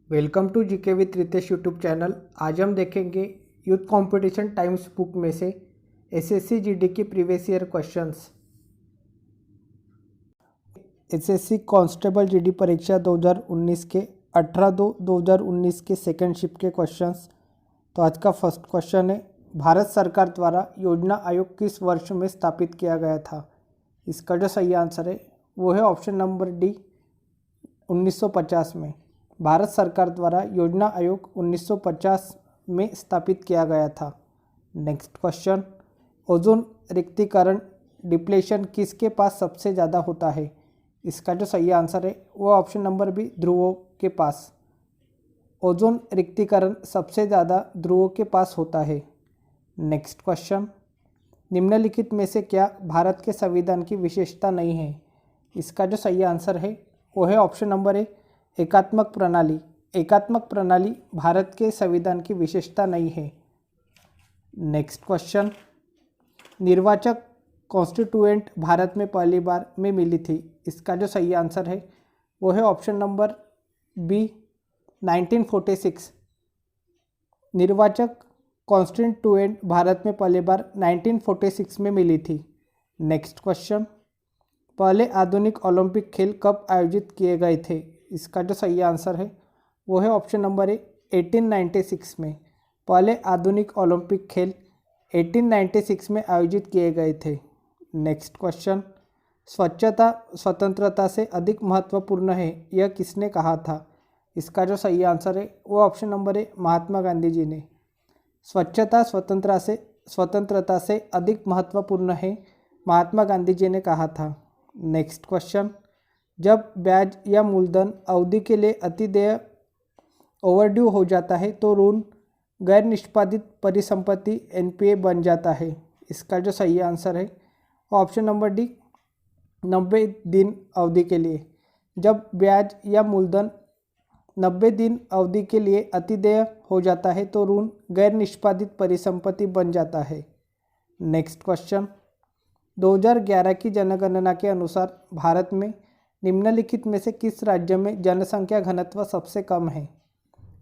Welcome to GK with Ritesh YouTube channel. आज हम देखेंगे यूथ कंपटीशन टाइम्स बुक में से एसएससी जीडी की previous year questions. SSC constable GD परीक्षा 2019 के 18/2/2019 के सेकेंड शिफ्ट के क्वेश्चंस। तो आज का फर्स्ट क्वेश्चन है, भारत सरकार द्वारा योजना आयोग किस वर्ष में स्थापित किया गया था? इसका जो सही आंसर है वो है ऑप्शन नंबर डी, 1950 में। भारत सरकार द्वारा योजना आयोग 1950 में स्थापित किया गया था। नेक्स्ट क्वेश्चन, ओजोन रिक्तीकरण डिप्लेशन किसके पास सबसे ज़्यादा होता है? इसका जो सही आंसर है वो ऑप्शन नंबर बी, ध्रुवों के पास। ओजोन रिक्तीकरण सबसे ज़्यादा ध्रुवों के पास होता है। नेक्स्ट क्वेश्चन, निम्नलिखित में से क्या भारत के संविधान की विशेषता नहीं है? इसका जो सही आंसर है वो है ऑप्शन नंबर ए, एकात्मक प्रणाली। एकात्मक प्रणाली भारत के संविधान की विशेषता नहीं है। नेक्स्ट क्वेश्चन, निर्वाचक कॉन्स्टिट्यूएंट भारत में पहली बार में मिली थी। इसका जो सही आंसर है वो है ऑप्शन नंबर बी, 1946। निर्वाचक कॉन्स्टिट्यूएंट भारत में पहली बार 1946 में मिली थी। नेक्स्ट क्वेश्चन, पहले आधुनिक ओलंपिक खेल कब आयोजित किए गए थे? इसका जो सही आंसर है वो है ऑप्शन नंबर ए, 1896 में। पहले आधुनिक ओलंपिक खेल 1896 में आयोजित किए गए थे। नेक्स्ट क्वेश्चन, स्वच्छता स्वतंत्रता से अधिक महत्वपूर्ण है, यह किसने कहा था? इसका जो सही आंसर है वो option number A, Mahatma Gandhi ji ने। स्वच्छता स्वतंत्रता से अधिक महत्वपूर्ण है, महात्मा गांधी जी ने कहा था। नेक्स्ट क्वेश्चन, जब ब्याज या मूलधन अवधि के लिए अतिदेय ओवरड्यू हो जाता है तो ऋण गैर निष्पादित परिसंपत्ति एनपीए बन जाता है। इसका जो सही आंसर है ऑप्शन नंबर डी, 90 दिन अवधि के लिए। जब ब्याज या मूलधन 90 दिन अवधि के लिए अतिदेय हो जाता है तो ऋण गैर निष्पादित परिसंपत्ति बन जाता है। नेक्स्ट क्वेश्चन, 2011 की जनगणना के अनुसार भारत में निम्नलिखित में से किस राज्य में जनसंख्या घनत्व सबसे कम है?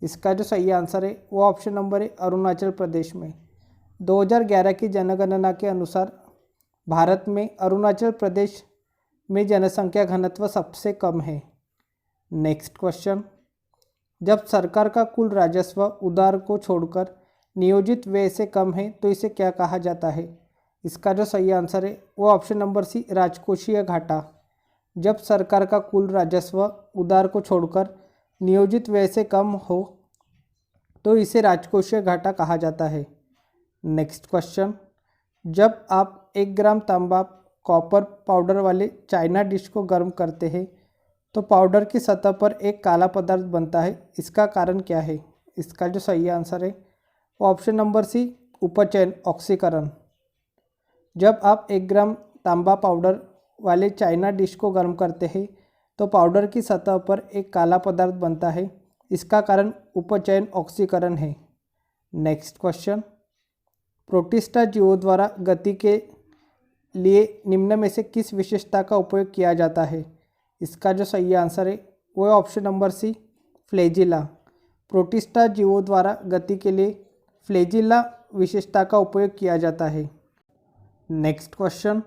इसका जो सही आंसर है वो ऑप्शन नंबर है, अरुणाचल प्रदेश में। 2011 की जनगणना के अनुसार भारत में अरुणाचल प्रदेश में जनसंख्या घनत्व सबसे कम है। नेक्स्ट क्वेश्चन, जब सरकार का कुल राजस्व उधार को छोड़कर नियोजित व्यय से कम है तो इसे क्या कहा जाता है? इसका जो सही आंसर है वो ऑप्शन नंबर सी, राजकोषीय घाटा। जब सरकार का कुल राजस्व उधार को छोड़कर नियोजित व्यय से कम हो तो इसे राजकोषीय घाटा कहा जाता है। नेक्स्ट क्वेश्चन, जब आप 1 ग्राम तांबा कॉपर पाउडर वाले चाइना डिश को गर्म करते हैं तो पाउडर की सतह पर एक काला पदार्थ बनता है, इसका कारण क्या है? इसका जो सही आंसर है वो ऑप्शन नंबर सी, उपचयन, ऑक्सीकरण। जब आप 1 ग्राम तांबा पाउडर वाले चाइना डिश को गर्म करते हैं तो पाउडर की सतह पर एक काला पदार्थ बनता है, इसका कारण उपचयन, ऑक्सीकरण है। नेक्स्ट क्वेश्चन, प्रोटिस्टा जीवों द्वारा गति के लिए निम्न में से किस विशेषता का उपयोग किया जाता है? इसका जो सही आंसर है वो है option number C, flagella. Protista जीवों द्वारा गति के लिए फ्लैजिला विशेषता का उपयोग किया जाता है। नेक्स्ट क्वेश्चन,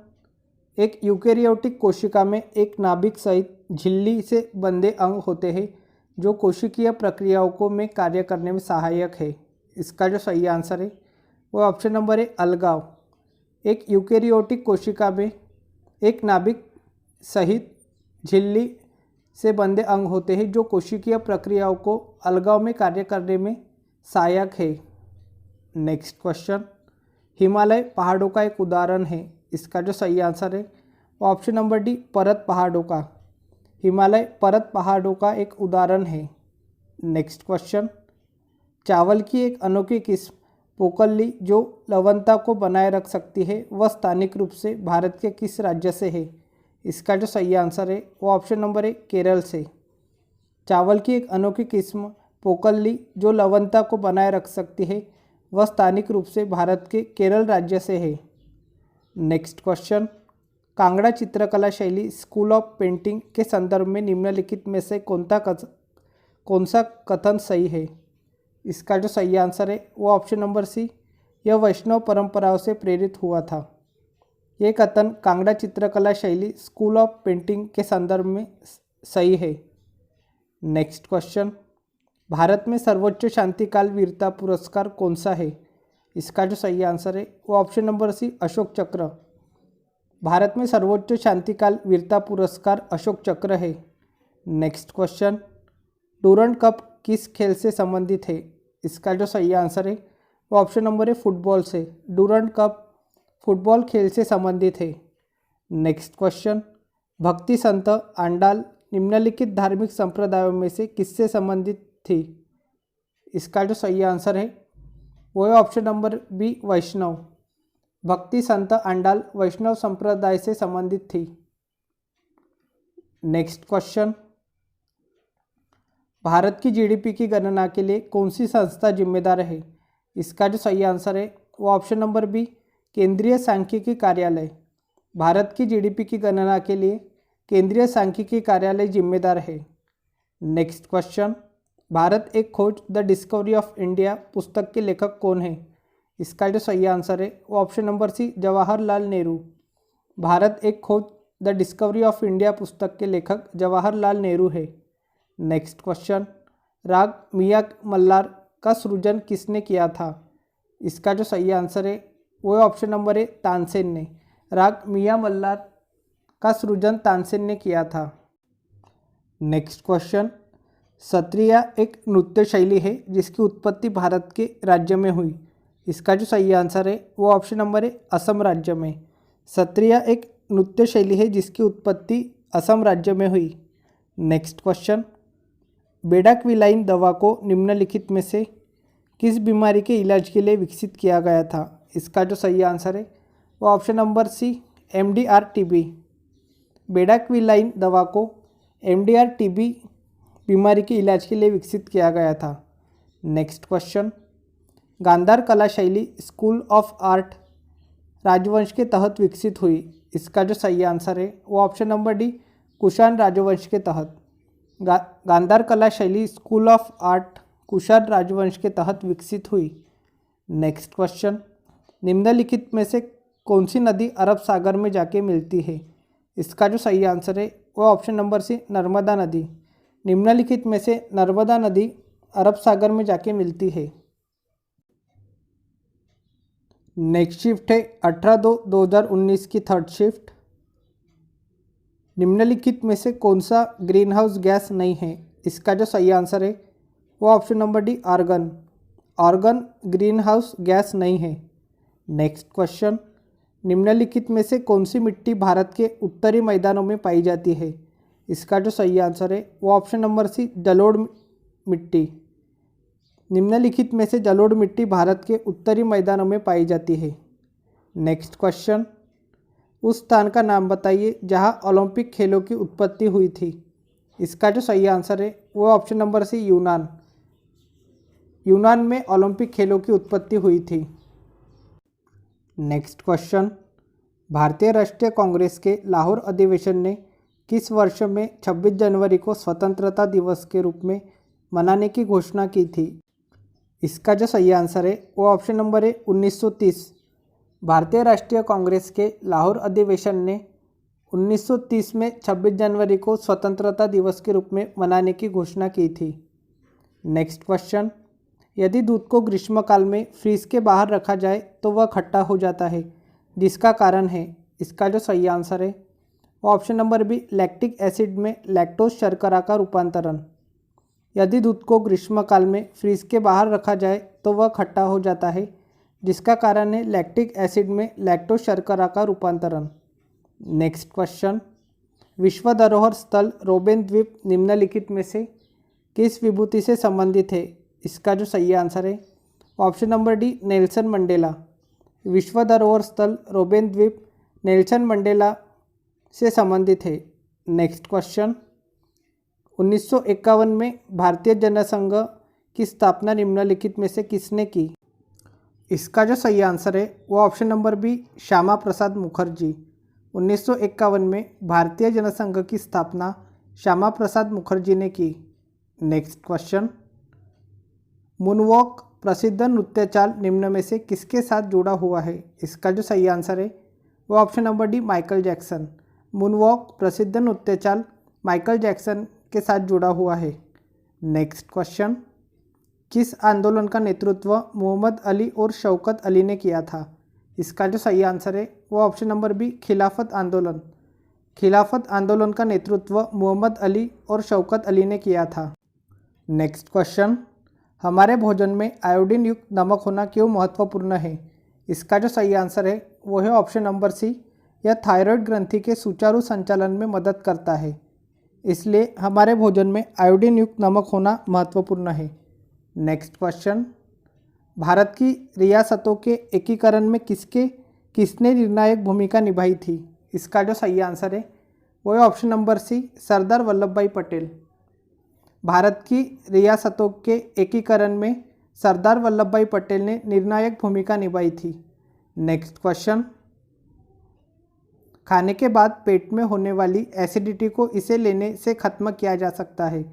एक यूकेरियोटिक कोशिका में एक नाभिक सहित झिल्ली से बंधे अंग होते हैं जो कोशिकीय प्रक्रियाओं को में कार्य करने में सहायक है। इसका जो सही आंसर है वो ऑप्शन नंबर है, अलगाव। एक यूकेरियोटिक कोशिका में एक नाभिक सहित झिल्ली से बंधे अंग होते हैं जो कोशिकीय प्रक्रियाओं को अलगाव में कार्य करने में सहायक है। नेक्स्ट क्वेश्चन, हिमालय पहाड़ों का एक उदाहरण है। इसका जो सही आंसर है वो ऑप्शन नंबर डी, पर्वत पहाड़ों का। हिमालय पर्वत पहाड़ों का एक उदाहरण है। नेक्स्ट क्वेश्चन, चावल की एक अनोखी किस्म पोकल्ली जो लवणता को बनाए रख सकती है वह स्थानिक रूप से भारत के किस राज्य से है? इसका जो सही आंसर है वो ऑप्शन नंबर है, केरल से। चावल की एक अनोखी किस्म पोकल्ली जो लवणता को बनाए रख सकती है वह स्थानिक रूप से भारत के केरल राज्य से है। नेक्स्ट क्वेश्चन, कांगड़ा चित्रकला शैली स्कूल ऑफ पेंटिंग के संदर्भ में निम्नलिखित में से कौन सा कथन सही है? इसका जो सही आंसर है वो ऑप्शन नंबर सी, यह वैष्णव परंपराओं से प्रेरित हुआ था। ये कथन कांगड़ा चित्रकला शैली स्कूल ऑफ पेंटिंग के संदर्भ में सही है। नेक्स्ट क्वेश्चन, भारत में सर्वोच्च शांतिकाल वीरता पुरस्कार कौन सा है? इसका जो सही आंसर है वो ऑप्शन नंबर सी, अशोक चक्र। भारत में सर्वोच्च शांतिकाल वीरता पुरस्कार अशोक चक्र है। नेक्स्ट क्वेश्चन, डूरंड कप किस खेल से संबंधित है? इसका जो सही आंसर है वो ऑप्शन नंबर है, फुटबॉल से। डूरंड कप फुटबॉल खेल से संबंधित है। नेक्स्ट क्वेश्चन, भक्ति संत आंडाल निम्नलिखित धार्मिक संप्रदायों में से किससे संबंधित थी? इसका जो सही आंसर है वो है ऑप्शन नंबर बी, वैष्णव। भक्ति संत आंडाल वैष्णव संप्रदाय से संबंधित थी। नेक्स्ट क्वेश्चन, भारत की जीडीपी की गणना के लिए कौन सी संस्था जिम्मेदार है? इसका जो सही आंसर है वो ऑप्शन नंबर बी, केंद्रीय सांख्यिकी कार्यालय। भारत की जीडीपी की गणना के लिए केंद्रीय सांख्यिकी कार्यालय जिम्मेदार है। Next question, Bharat Ek Khoj the discovery of India पुस्तक के लेखक कौन है? इसका जो सही आंसर है वो option number C, Jawaharlal Nehru. Bharat Ek Khoj the discovery of India पुस्तक के लेखक जवाहरलाल नेहरू है। नेक्स्ट क्वेश्चन, राग मियां मल्हार का सृजन किसने किया था? इसका जो सही आंसर है वो ऑप्शन नंबर है, तानसेन ने। राग मियां मल्हार का सृजन तानसेन ने किया था। नेक्स्ट क्वेश्चन, सत्रिया एक नृत्य शैली है जिसकी उत्पत्ति भारत के राज्य में हुई। इसका जो सही आंसर है वो ऑप्शन नंबर है, असम राज्य में। सत्रिया एक नृत्य शैली है जिसकी उत्पत्ति असम राज्य में हुई। नेक्स्ट क्वेश्चन, बेडाक्विलाइन दवा को निम्नलिखित में से किस बीमारी के इलाज के लिए विकसित किया गया था? इसका जो सही आंसर है वो option number C, MDR TB। Bedaquiline दवा को MDR TB बीमारी के इलाज के लिए विकसित किया गया था। नेक्स्ट क्वेश्चन, गांधार कला शैली स्कूल ऑफ आर्ट राजवंश के तहत विकसित हुई। इसका जो सही आंसर है वो ऑप्शन नंबर डी, कुषाण राजवंश के तहत। गांधार कला शैली स्कूल ऑफ आर्ट कुषाण राजवंश के तहत विकसित हुई। नेक्स्ट क्वेश्चन, निम्नलिखित में से कौन सी नदी अरब सागर में जाके मिलती है? इसका जो सही आंसर है वो ऑप्शन नंबर सी, नर्मदा नदी। निम्नलिखित में से नर्मदा नदी अरब सागर में जाके मिलती है। नेक्स्ट शिफ्ट है 18/2/2019 की थर्ड शिफ्ट। निम्नलिखित में से कौन सा ग्रीन हाउस गैस नहीं है? इसका जो सही आंसर है वो option number D, argon. Argon greenhouse gas नहीं है। नेक्स्ट क्वेश्चन, निम्नलिखित में से कौन सी मिट्टी भारत के उत्तरी मैदानों में पाई जाती है? इसका जो सही आंसर है वो ऑप्शन नंबर सी, जलोढ़ मिट्टी। निम्नलिखित में से जलोढ़ मिट्टी भारत के उत्तरी मैदानों में पाई जाती है। नेक्स्ट क्वेश्चन, उस स्थान का नाम बताइए जहां ओलंपिक खेलों की उत्पत्ति हुई थी। इसका जो सही आंसर है वो ऑप्शन नंबर सी, यूनान। यूनान में ओलंपिक खेलों की उत्पत्ति हुई थी। नेक्स्ट क्वेश्चन, भारतीय राष्ट्रीय कांग्रेस के लाहौर अधिवेशन ने किस वर्ष में 26 जनवरी को स्वतंत्रता दिवस के रूप में मनाने की घोषणा की थी? इसका जो सही आंसर है वो ऑप्शन नंबर है, 1930। भारतीय राष्ट्रीय कांग्रेस के लाहौर अधिवेशन ने 1930 में 26 जनवरी को स्वतंत्रता दिवस के रूप में मनाने की घोषणा की थी। नेक्स्ट क्वेश्चन, यदि दूध को ग्रीष्मकाल में फ्रीज के बाहर रखा जाए तो वह खट्टा हो जाता है, जिसका कारण है? इसका जो सही आंसर है वो option number B, lactic acid में लैक्टोज शर्करा का रूपांतरण। यदि दूध को ग्रीष्मकाल में फ्रीज के बाहर रखा जाए तो वह खट्टा हो जाता है, जिसका कारण है लैक्टिक एसिड में लैक्टोज शर्करा का रूपांतरण। नेक्स्ट क्वेश्चन, विश्व धरोहर स्थल रोबेन द्वीप निम्नलिखित में से किस विभूति से संबंधित है? इसका जो सही आंसर है option number D, Nelson Mandela. विश्व धरोहर स्थल रोबेन द्वीप नेल्सन मंडेला से संबंधित है। नेक्स्ट क्वेश्चन, 1951 में भारतीय जनसंघ की स्थापना निम्नलिखित में से किसने की? इसका जो सही आंसर है वो option number B, Shyama Prasad Mukherjee. 1951 में भारतीय जनसंघ की स्थापना श्यामा प्रसाद मुखर्जी ने की। नेक्स्ट क्वेश्चन, मूनवॉक प्रसिद्ध नृत्य चाल निम्न में से किसके साथ जुड़ा हुआ है? इसका जो सही आंसर है वो option number D Michael Jackson. Moonwalk प्रसिद्ध नृत्य चाल माइकल जैक्सन के साथ जुड़ा हुआ है। नेक्स्ट क्वेश्चन, किस आंदोलन का नेतृत्व मोहम्मद अली और शौकत अली ने किया था? इसका जो सही आंसर है वो ऑप्शन नंबर बी खिलाफत आंदोलन। खिलाफत आंदोलन का नेतृत्व मोहम्मद अली और शौकत अली ने किया था। नेक्स्ट क्वेश्चन, हमारे भोजन में आयोडीन युक्त नमक होना क्यों महत्वपूर्ण है? इसका जो सही आंसर है वो है ऑप्शन नंबर सी, यह थायराइड ग्रंथि के सुचारू संचालन में मदद करता है, इसलिए हमारे भोजन में आयोडीन युक्त नमक होना महत्वपूर्ण है। नेक्स्ट क्वेश्चन, भारत की रियासतों के एकीकरण में किसने निर्णायक भूमिका निभाई थी? इसका जो सही आंसर है वो है ऑप्शन नंबर सी, सरदार वल्लभ भाई पटेल। भारत की रियासतों के एकीकरण में सरदार वल्लभ भाई पटेल ने निर्णायक भूमिका निभाई थी। नेक्स्ट क्वेश्चन, खाने के बाद पेट में होने वाली एसिडिटी को इसे लेने से खत्म किया जा सकता है।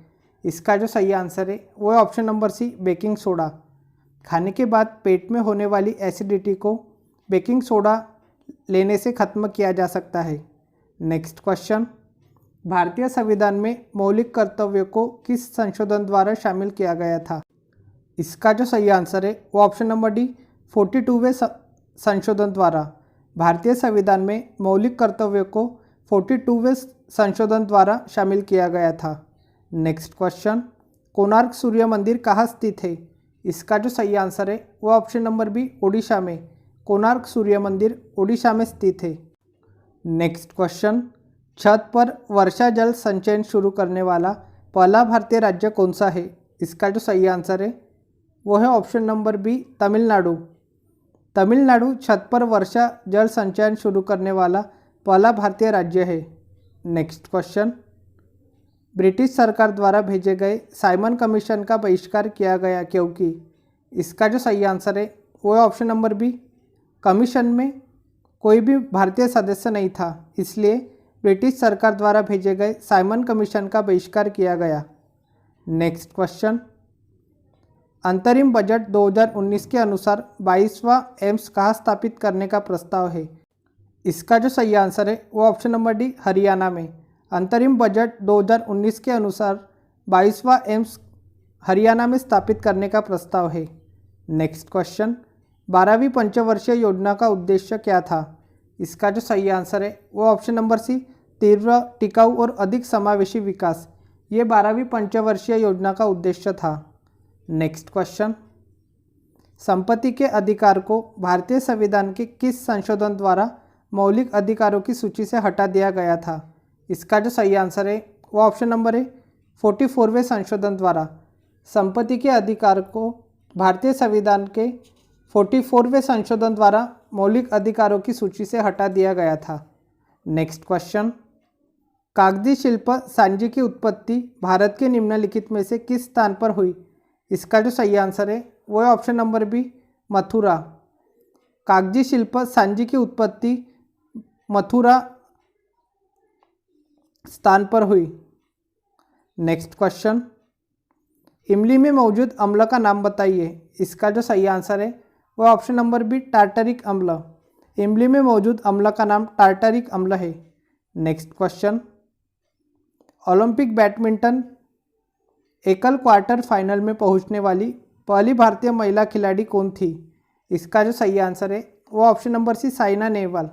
इसका जो सही आंसर है वो है option number C, baking soda. खाने के बाद पेट में होने वाली एसिडिटी को बेकिंग सोडा लेने से खत्म किया जा सकता है। नेक्स्ट क्वेश्चन, भारतीय संविधान में मौलिक कर्तव्यों को किस संशोधन द्वारा शामिल किया गया था? इसका जो सही आंसर है वो ऑप्शन नंबर डी 42वें संशोधन द्वारा। भारतीय संविधान में मौलिक कर्तव्यों को 42वें संशोधन द्वारा शामिल किया गया था। नेक्स्ट क्वेश्चन, कोणार्क सूर्य मंदिर कहाँ स्थित है? इसका जो सही आंसर है वो ऑप्शन नंबर बी, ओडिशा में। कोणार्क सूर्य मंदिर ओडिशा में स्थित है। नेक्स्ट क्वेश्चन, छत पर वर्षा जल संचयन शुरू करने वाला पहला भारतीय राज्य कौन सा है? इसका जो सही आंसर है वो है option number B, Tamil Nadu. Tamil Nadu छत पर वर्षा जल संचयन शुरू करने वाला पहला भारतीय राज्य है। नेक्स्ट क्वेश्चन, ब्रिटिश सरकार द्वारा भेजे गए साइमन कमीशन का बहिष्कार किया गया क्योंकि? इसका जो सही आंसर है वो है ऑप्शन नंबर बी, कमीशन में कोई भी भारतीय सदस्य नहीं था, इसलिए ब्रिटिश सरकार द्वारा भेजे गए साइमन कमीशन का बहिष्कार किया गया। नेक्स्ट क्वेश्चन, अंतरिम बजट 2019 के अनुसार 22वां एम्स कहाँ स्थापित करने का प्रस्ताव है? इसका जो सही आंसर है वो ऑप्शन नंबर डी, हरियाणा में। अंतरिम बजट 2019 के अनुसार 22वां एम्स हरियाणा में स्थापित करने का प्रस्ताव है। नेक्स्ट क्वेश्चन, 12वीं पंचवर्षीय योजना का उद्देश्य क्या था? इसका जो सही आंसर है वो ऑप्शन नंबर सी, तीव्र, टिकाऊ और अधिक समावेशी विकास। ये 12वीं पंचवर्षीय योजना का उद्देश्य था। नेक्स्ट क्वेश्चन, संपत्ति के अधिकार को भारतीय संविधान के किस संशोधन द्वारा मौलिक अधिकारों की सूची से हटा दिया गया था? इसका जो सही आंसर है वो ऑप्शन नंबर है, 44वें संशोधन द्वारा। संपत्ति के अधिकार को भारतीय संविधान के 44वें संशोधन द्वारा मौलिक अधिकारों की सूची से हटा दिया गया था। नेक्स्ट क्वेश्चन, कागजी शिल्प सांजी की उत्पत्ति भारत के निम्नलिखित में से किस स्थान पर हुई? इसका जो सही आंसर है वो है ऑप्शन नंबर बी, मथुरा। कागजी शिल्प सांजी की उत्पत्ति मथुरा स्थान पर हुई। नेक्स्ट क्वेश्चन, इमली में मौजूद अम्ल का नाम बताइए। इसका जो सही आंसर है वो ऑप्शन नंबर बी, टार्टरिक अम्ल। इमली में मौजूद अम्ल का नाम टार्टरिक अम्ल है। नेक्स्ट क्वेश्चन, ओलंपिक बैडमिंटन एकल क्वार्टर फाइनल में पहुंचने वाली पहली भारतीय महिला खिलाड़ी कौन थी? इसका जो सही आंसर है वो option number C, Saina Nehwal.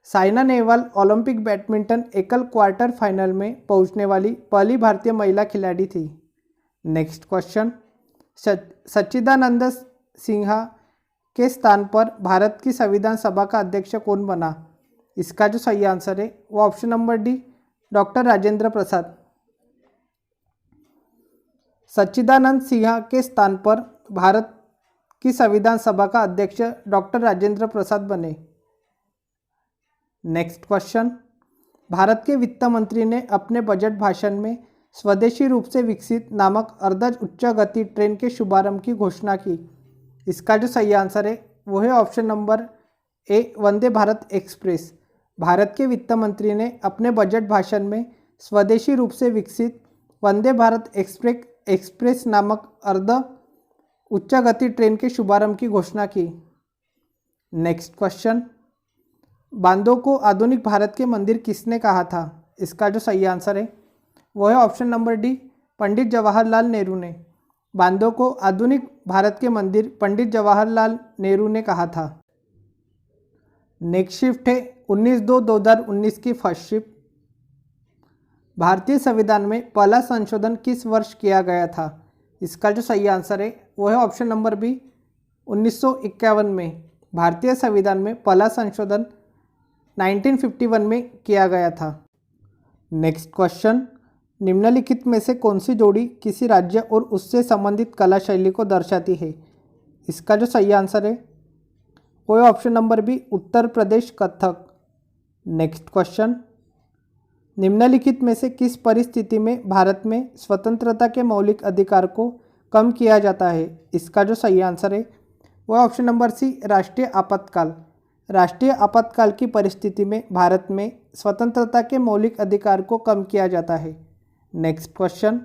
Saina Nehwal Olympic badminton एकल क्वार्टर फाइनल में पहुंचने वाली पहली भारतीय महिला खिलाड़ी थी। नेक्स्ट क्वेश्चन, सच्चिदानंद सिन्हा के स्थान पर भारत की संविधान सभा का अध्यक्ष कौन बना? इसका जो सही आंसर है वो option number D, doctor Rajendra Prasad. Sachchidanand Sinha के स्थान पर भारत की संविधान सभा का अध्यक्ष डॉक्टर राजेंद्र प्रसाद बने। नेक्स्ट क्वेश्चन, भारत के वित्त मंत्री ने अपने बजट भाषण में स्वदेशी रूप से विकसित नामक अर्धज उच्च गति ट्रेन के शुभारंभ की घोषणा की। इसका जो सही आंसर है वो है option number A, Vande Bharat express. Bharat के वित्त मंत्री ने अपने बजट भाषण में स्वदेशी रूप से विकसित वंदे भारत एक्सप्रेस नामक अर्ध उच्च गति ट्रेन के शुभारंभ की घोषणा की? नेक्स्ट क्वेश्चन, बांदों को आधुनिक भारत के मंदिर किसने कहा था? इसका जो सही आंसर है वो है option number D, Pandit Jawaharlal Nehru ने। बांदों को आधुनिक भारत के मंदिर पंडित जवाहरलाल नेहरू ने कहा था। नेक्स्ट शिफ्ट है 19/2/2019 की फर्स्ट शिफ्ट। भारतीय संविधान में पहला संशोधन किस वर्ष किया गया था? इसका जो सही आंसर है वो है ऑप्शन नंबर बी, 1951 में। भारतीय संविधान में पहला संशोधन 1951 में किया गया था। नेक्स्ट क्वेश्चन, निम्नलिखित में से कौन सी जोड़ी किसी राज्य और उससे संबंधित कला शैली को दर्शाती है? इसका जो सही आंसर है वो है option number B, Uttar Pradesh Kathak. Next question, निम्नलिखित में से किस परिस्थिति में भारत में स्वतंत्रता के मौलिक अधिकार को कम किया जाता है? इसका जो सही आंसर है वो ऑप्शन नंबर सी, राष्ट्रीय आपातकाल। राष्ट्रीय आपातकाल की परिस्थिति में भारत में स्वतंत्रता के मौलिक अधिकार को कम किया जाता है। नेक्स्ट क्वेश्चन,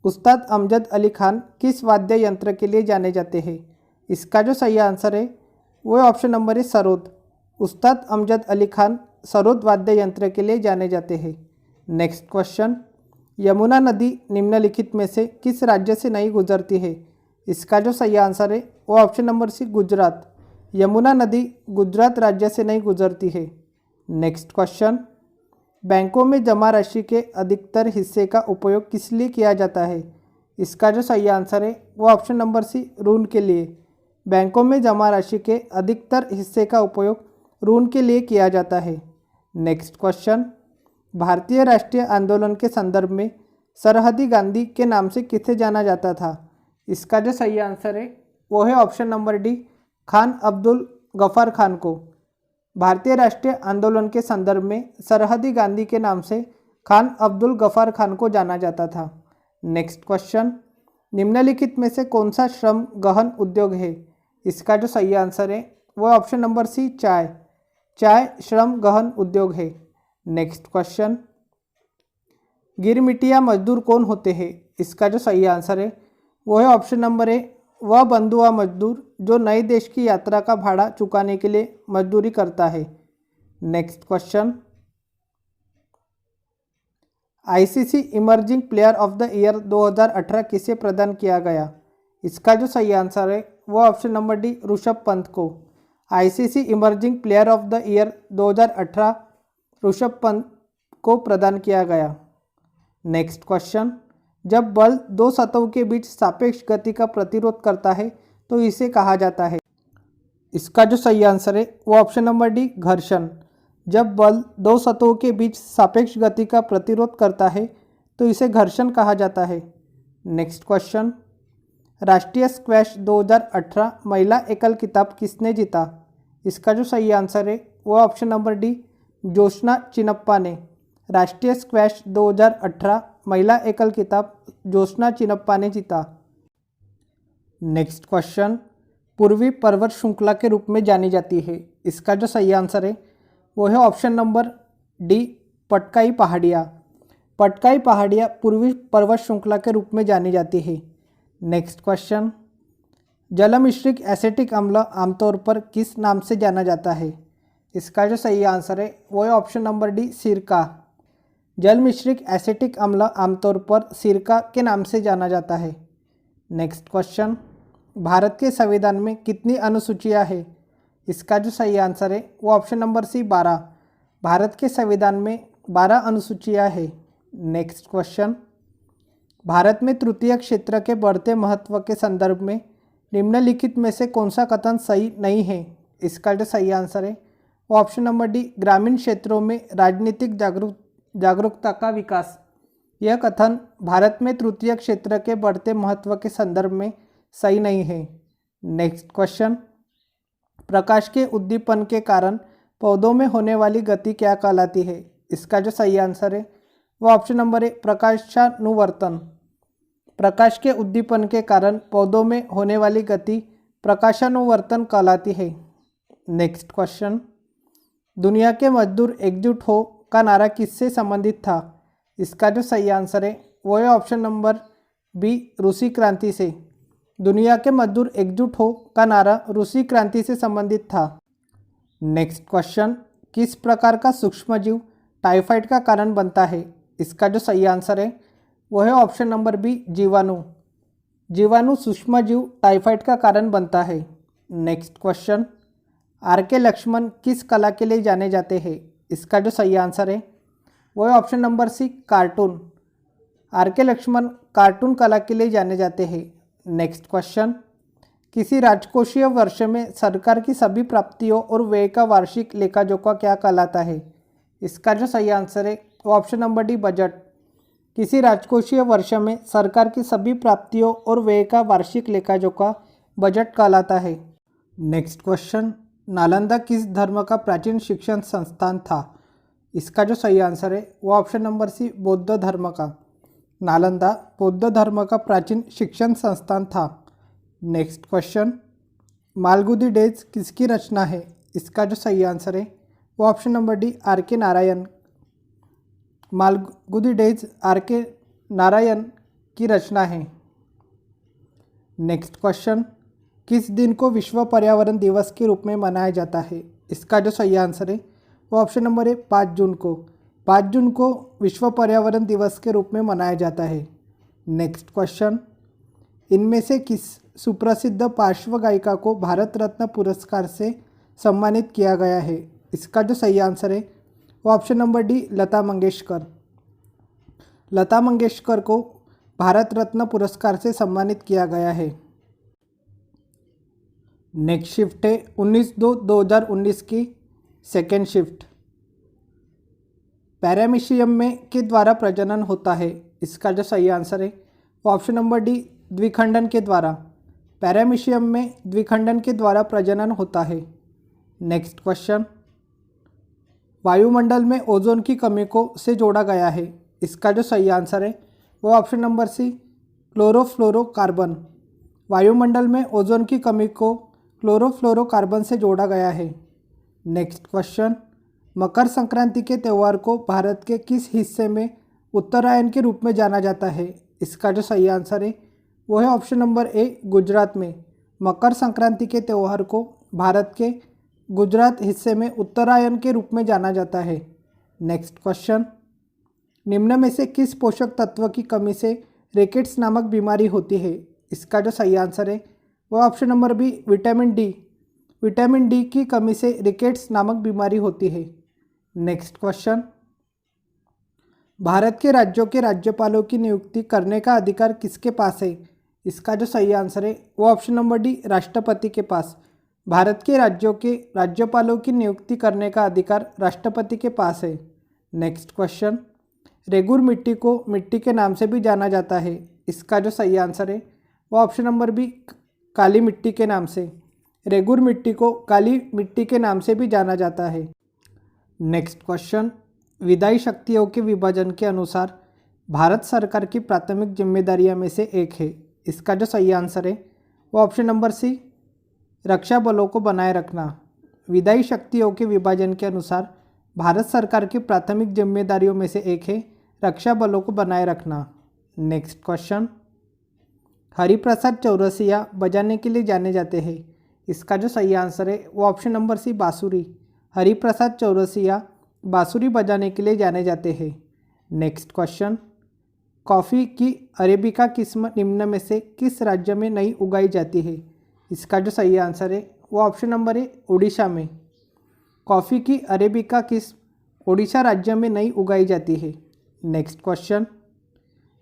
उस्ताद अमजद अली खान किस वाद्य यंत्र के लिए जाने जाते हैं? इसका जो सही आंसर है वो ऑप्शन नंबर है, सरोद। उस्ताद अमजद अली खान सरोद वाद्य यंत्र के लिए जाने जाते हैं। नेक्स्ट क्वेश्चन, यमुना नदी निम्नलिखित में से किस राज्य से नहीं गुजरती है? इसका जो सही आंसर है वो option number C, Gujarat. Yamuna नदी गुजरात राज्य से नहीं गुजरती है। नेक्स्ट क्वेश्चन, बैंकों में जमा राशि के अधिकतर हिस्से का उपयोग किस लिए किया जाता है? इसका जो सही आंसर है वो ऑप्शन नंबर सी, ऋण के लिए। बैंकों में जमा राशि के अधिकतर हिस्से का उपयोग ऋण के लिए किया जाता है। नेक्स्ट क्वेश्चन, भारतीय राष्ट्रीय आंदोलन के संदर्भ में सरहदी गांधी के नाम से किसे जाना जाता था? इसका जो सही आंसर है वो है option number D, Khan Abdul Ghaffar Khan को। भारतीय राष्ट्रीय आंदोलन के संदर्भ में सरहदी गांधी के नाम से खान अब्दुल गफ़ार खान को जाना जाता था। नेक्स्ट क्वेश्चन, निम्नलिखित में से कौन सा श्रम गहन उद्योग है? इसका जो सही आंसर है वो ऑप्शन नंबर सी, चाय। चाय श्रम गहन उद्योग है। नेक्स्ट क्वेश्चन, गिरमिटिया मजदूर कौन होते हैं? इसका जो सही आंसर है वो है ऑप्शन नंबर ए, वह बंधुआ मजदूर जो नए देश की यात्रा का भाड़ा चुकाने के लिए मजदूरी करता है। Next question, ICC emerging player of the year 2018 किसे प्रदान किया गया? इसका जो सही आंसर है वो option number D, Rishabh Pant को। ICC emerging player of the year 2018 Rishabh Pant को प्रदान किया गया। नेक्स्ट क्वेश्चन, जब बल दो सतहों के बीच सापेक्ष गति का प्रतिरोध करता है तो इसे कहा जाता है? इसका जो सही आंसर है वो ऑप्शन नंबर डी, घर्षण। जब बल दो सतहों के बीच सापेक्ष गति का प्रतिरोध करता है तो इसे घर्षण कहा जाता है। नेक्स्ट क्वेश्चन, राष्ट्रीय स्क्वैश 2018 महिला एकल खिताब किसने जीता? इसका जो सही आंसर है वो option number D, Joshna Chinappa ने। राष्ट्रीय स्क्वैश 2018 महिला एकल खिताब जोशना चिनप्पा ने जीता। नेक्स्ट क्वेश्चन, पूर्वी पर्वत श्रृंखला के रूप में जानी जाती है। इसका जो सही आंसर है वो है ऑप्शन नंबर डी, पटकाई पहाड़ियाँ। पटकाई पहाड़ियाँ पूर्वी पर्वत श्रृंखला के रूप में जानी जाती है। नेक्स्ट क्वेश्चन, जलमिश्रित एसिटिक अम्ल आमतौर पर किस नाम से जाना जाता है? इसका जो सही आंसर है वो है ऑप्शन नंबर डी, सिरका। जल मिश्रित एसिटिक अम्ल आमतौर पर सिरका के नाम से जाना जाता है। नेक्स्ट क्वेश्चन, भारत के संविधान में कितनी अनुसूचियां हैं? इसका जो सही आंसर है वो ऑप्शन नंबर सी, 12। भारत के संविधान में 12 अनुसूचियां हैं। नेक्स्ट क्वेश्चन, भारत में तृतीय क्षेत्र के बढ़ते महत्व के संदर्भ में निम्नलिखित में से कौन सा कथन सही नहीं है? इसका जो सही आंसर है वो ऑप्शन नंबर डी, ग्रामीण क्षेत्रों में राजनीतिक जागरूकता का विकास। यह कथन भारत में तृतीय क्षेत्र के बढ़ते महत्व के संदर्भ में सही नहीं है। नेक्स्ट क्वेश्चन, प्रकाश के उद्दीपन के कारण पौधों में होने वाली गति क्या कहलाती है? इसका जो सही आंसर है वो ऑप्शन नंबर ए, प्रकाशानुवर्तन। प्रकाश के उद्दीपन के कारण पौधों में होने वाली गति प्रकाशानुवर्तन कहलाती है। नेक्स्ट क्वेश्चन, दुनिया के मजदूर एकजुट हो का नारा किससे संबंधित था? इसका जो सही आंसर है वो है ऑप्शन नंबर बी रूसी क्रांति से। दुनिया के मजदूर एकजुट हो का नारा रूसी क्रांति से संबंधित था। नेक्स्ट क्वेश्चन, किस प्रकार का सूक्ष्मजीव टाइफाइड का कारण बनता है? इसका जो सही आंसर है वो है ऑप्शन नंबर बी जीवाणु। जीवाणु सूक्ष्मजीव टाइफाइड का कारण बनता है। Next question, are K Lakshman किस कला के लिए जाने जाते हैं? इसका जो सही आंसर है वो है option number C cartoon. R K Laxman cartoon कला के लिए जाने जाते हैं। नेक्स्ट क्वेश्चन, किसी राजकोषीय वर्ष में सरकार की सभी प्राप्तियों और व्यय का वार्षिक लेखाजोखा क्या कहलाता है? इसका जो सही आंसर है वो ऑप्शन नंबर डी बजट। किसी राजकोषीय वर्ष में सरकार की सभी प्राप्तियों और व्यय का वार्षिक लेखाजोखा बजट कहलाता है। नेक्स्ट क्वेश्चन, नालंदा किस धर्म का प्राचीन शिक्षण संस्थान था? इसका जो सही आंसर है वो ऑप्शन नंबर सी बौद्ध धर्म का। नालंदा बौद्ध धर्म का प्राचीन शिक्षण संस्थान था। नेक्स्ट क्वेश्चन, मालगुदी डेज किसकी रचना है? इसका जो सही आंसर है वो ऑप्शन नंबर डी आर के नारायण। मालगुदी डेज आर के नारायण की रचना है। नेक्स्ट क्वेश्चन, किस दिन को विश्व पर्यावरण दिवस के रूप में मनाया जाता है? इसका जो सही आंसर है वो ऑप्शन नंबर है 5 जून को। 5 जून को विश्व पर्यावरण दिवस के रूप में मनाया जाता है। नेक्स्ट क्वेश्चन, इनमें से किस सुप्रसिद्ध पार्श्व गायिका को भारत रत्न पुरस्कार से सम्मानित किया गया है? इसका जो सही आंसर है वो option number D Lata Mangeshkar. Lata Mangeshkar को भारत रत्न पुरस्कार से सम्मानित किया गया है। नेक्स्ट शिफ्ट है 19/2/2019 की सेकेंड शिफ्ट। पैरामीशियम में के द्वारा प्रजनन होता है। इसका जो सही आंसर है वो ऑप्शन नंबर डी द्विखंडन के द्वारा। पैरामीशियम में द्विखंडन के द्वारा प्रजनन होता है। नेक्स्ट क्वेश्चन, वायुमंडल में ओजोन की कमी को से जोड़ा गया है। इसका जो सही आंसर है वो ऑप्शन नंबर सी क्लोरोफ्लोरोकार्बन। वायुमंडल में ओजोन की कमी को क्लोरोफ्लोरोकार्बन से जोड़ा गया है। नेक्स्ट क्वेश्चन, मकर संक्रांति के त्यौहार को भारत के किस हिस्से में उत्तरायण के रूप में जाना जाता है? इसका जो सही आंसर है वो है ऑप्शन नंबर ए गुजरात में। मकर संक्रांति के त्यौहार को भारत के गुजरात हिस्से में उत्तरायण के रूप में जाना जाता है। नेक्स्ट क्वेश्चन, निम्न में से किस पोषक तत्व की कमी से रिकेट्स नामक बीमारी होती है? इसका जो सही आंसर है वो option number B vitamin D. Vitamin D की कमी से रिकेट्स नामक बीमारी होती है। नेक्स्ट क्वेश्चन, भारत के राज्यों के राज्यपालों की नियुक्ति करने का अधिकार किसके पास है? इसका जो सही आंसर है वो ऑप्शन नंबर डी राष्ट्रपति के पास। भारत के राज्यों के राज्यपालों की नियुक्ति करने का अधिकार राष्ट्रपति के पास है। नेक्स्ट क्वेश्चन, रेगुर मिट्टी को मिट्टी के नाम से भी जाना जाता है। इसका जो सही आंसर है वो ऑप्शन नंबर बी काली मिट्टी के नाम से। रेगुर मिट्टी को काली मिट्टी के नाम से भी जाना जाता है। नेक्स्ट क्वेश्चन, विधायी शक्तियों के विभाजन के अनुसार भारत सरकार की प्राथमिक जिम्मेदारियों में से एक है। इसका जो सही आंसर है वो ऑप्शन नंबर सी रक्षा बलों को बनाए रखना। विधायी शक्तियों के विभाजन के अनुसार भारत सरकार की प्राथमिक जिम्मेदारियों में से एक है रक्षा बलों को बनाए रखना। नेक्स्ट क्वेश्चन, हरिप्रसाद चौरसिया बजाने के लिए जाने जाते हैं। इसका जो सही आंसर है वो ऑप्शन नंबर सी बांसुरी। हरिप्रसाद चौरसिया बांसुरी बजाने के लिए जाने जाते हैं। नेक्स्ट क्वेश्चन, कॉफ़ी की अरेबिका किस्म निम्न में से किस राज्य में नहीं उगाई जाती है? इसका जो सही आंसर है वो ऑप्शन नंबर है उड़ीसा में। कॉफ़ी की अरेबिका किस्म उड़ीसा राज्य में नहीं उगाई जाती है। नेक्स्ट क्वेश्चन,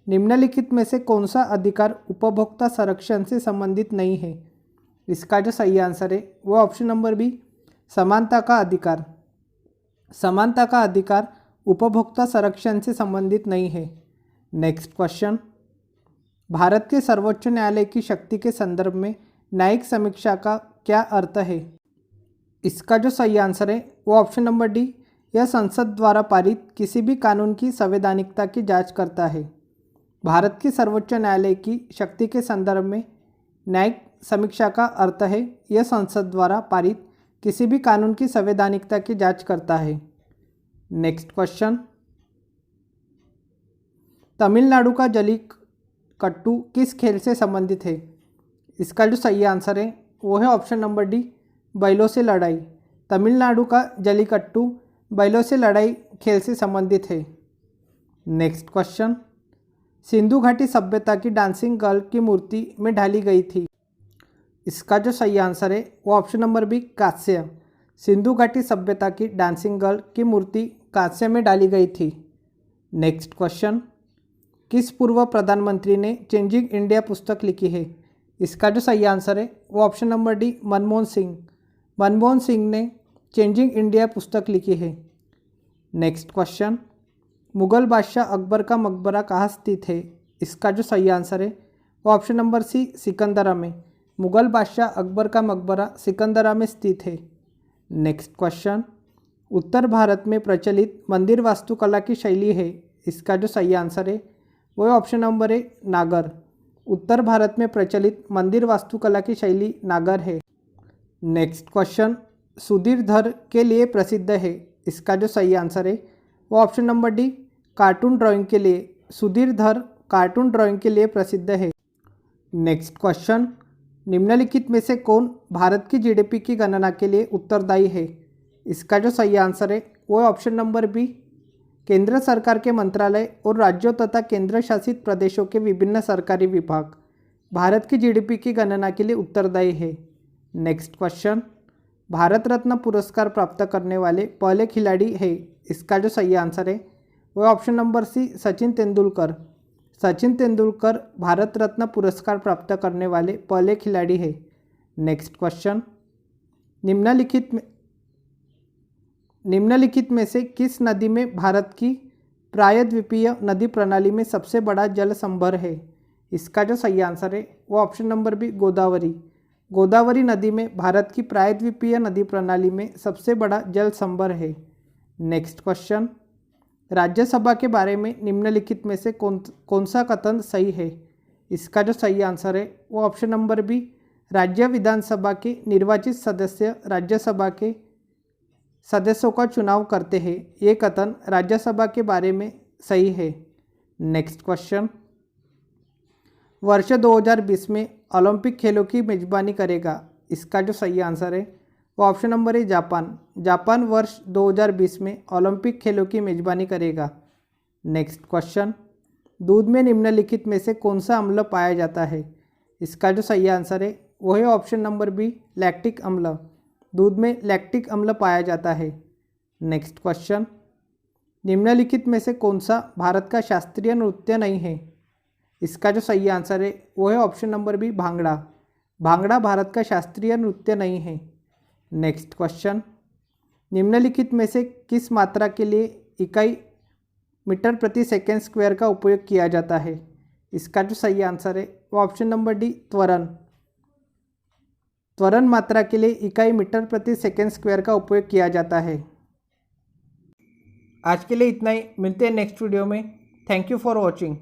निम्नलिखित में से कौन सा अधिकार उपभोक्ता संरक्षण से संबंधित नहीं है? इसका जो सही आंसर है वो ऑप्शन नंबर बी समानता का अधिकार। समानता का अधिकार उपभोक्ता संरक्षण से संबंधित नहीं है। नेक्स्ट क्वेश्चन, भारत के सर्वोच्च न्यायालय की शक्ति के संदर्भ में न्यायिक समीक्षा का क्या अर्थ है? इसका जो सही आंसर है वो ऑप्शन नंबर डी यह संसद द्वारा पारित किसी भी कानून की संवैधानिकता की जांच करता है। भारत के सर्वोच्च न्यायालय की शक्ति के संदर्भ में न्यायिक समीक्षा का अर्थ है यह संसद द्वारा पारित किसी भी कानून की संवैधानिकता की जांच करता है। नेक्स्ट क्वेश्चन, तमिलनाडु का जल्लीकट्टू किस खेल से संबंधित है? इसका जो सही आंसर है वो है ऑप्शन नंबर डी, बैलों से लड़ाई। तमिलनाडु का जल्लीकट्टू बैलों से लड़ाई खेल से संबंधित है। नेक्स्ट क्वेश्चन, सिंधु घाटी सभ्यता की डांसिंग गर्ल की मूर्ति में ढाली गई थी। इसका जो सही आंसर है वो ऑप्शन नंबर बी, कांस्य। सिंधु घाटी सभ्यता की डांसिंग गर्ल की मूर्ति कांस्य में डाली गई थी। नेक्स्ट क्वेश्चन, किस पूर्व प्रधानमंत्री ने चेंजिंग इंडिया पुस्तक लिखी है? इसका जो सही आंसर है वो option number D, Manmohan Singh. Manmohan Singh ने चेंजिंग इंडिया पुस्तक लिखी है। नेक्स्ट क्वेश्चन, मुगल बादशाह अकबर का मकबरा कहाँ स्थित है? इसका जो सही आंसर है वो ऑप्शन नंबर सी, सिकंदरा में। मुगल बादशाह अकबर का मकबरा सिकंदरा में स्थित है। नेक्स्ट क्वेश्चन, उत्तर भारत में प्रचलित मंदिर वास्तुकला की शैली है। इसका जो सही आंसर है वो ऑप्शन नंबर है, नागर। उत्तर भारत में प्रचलित मंदिर वास्तुकला की शैली नागर है। नेक्स्ट क्वेश्चन, सुधीर धर के लिए प्रसिद्ध है। इसका जो सही आंसर है वो option number D, cartoon drawing के लिए। सुधीर धर कार्टून ड्राइंग के लिए प्रसिद्ध है। नेक्स्ट क्वेश्चन, निम्नलिखित में से कौन भारत की जीडीपी की गणना के लिए उत्तरदायी है? इसका जो सही आंसर है वो है ऑप्शन नंबर बी, केंद्र सरकार के मंत्रालय और राज्यों तथा केंद्र शासित प्रदेशों के विभिन्न सरकारी विभाग भारत की जीडीपी की गणना के लिए उत्तरदायी है। नेक्स्ट क्वेश्चन, भारत रत्न पुरस्कार प्राप्त करने वाले पहले खिलाड़ी है। इसका जो सही आंसर है वो option number C, Sachin Tendulkar. Sachin Tendulkar Bharat Ratna पुरस्कार प्राप्त करने वाले पहले खिलाड़ी है। नेक्स्ट क्वेश्चन, निम्नलिखित में से किस नदी में भारत की प्रायद्वीपीय नदी प्रणाली में सबसे बड़ा जल संभर है? इसका जो सही आंसर है वो option number B, Godavari. Godavari नदी में भारत की प्रायद्वीपीय नदी प्रणाली में सबसे बड़ा जल संभर है। नेक्स्ट क्वेश्चन, राज्यसभा के बारे में निम्नलिखित में से कौन सा कथन सही है? इसका जो सही आंसर है वो ऑप्शन नंबर बी, राज्य विधानसभा के निर्वाचित सदस्य राज्यसभा के सदस्यों का चुनाव करते हैं। ये कथन राज्यसभा के बारे में सही है। नेक्स्ट क्वेश्चन, वर्ष 2020 में ओलंपिक खेलों की मेजबानी करेगा। इसका जो सही आंसर है वो ऑप्शन नंबर है, जापान। जापान वर्ष 2020 में ओलंपिक खेलों की मेजबानी करेगा। नेक्स्ट क्वेश्चन, दूध में निम्नलिखित में से कौन सा अम्ल पाया जाता है? इसका जो सही आंसर है वो है ऑप्शन नंबर बी, लैक्टिक अम्ल। दूध में लैक्टिक अम्ल पाया जाता है। नेक्स्ट क्वेश्चन, निम्नलिखित में से कौन सा भारत का शास्त्रीय नृत्य नहीं है? इसका जो सही आंसर है वो है option number B, bhangra. Bhangra Bharat का शास्त्रीय नृत्य नहीं है। नेक्स्ट क्वेश्चन, निम्नलिखित में से किस मात्रा के लिए इकाई मीटर प्रति सेकेंड स्क्वायर का उपयोग किया जाता है? इसका जो सही आंसर है वो ऑप्शन नंबर डी, त्वरण। त्वरण मात्रा के लिए इकाई मीटर प्रति सेकेंड स्क्वायर का उपयोग किया जाता है। आज के लिए इतना ही, मिलते हैं नेक्स्ट वीडियो में। Thank you for watching.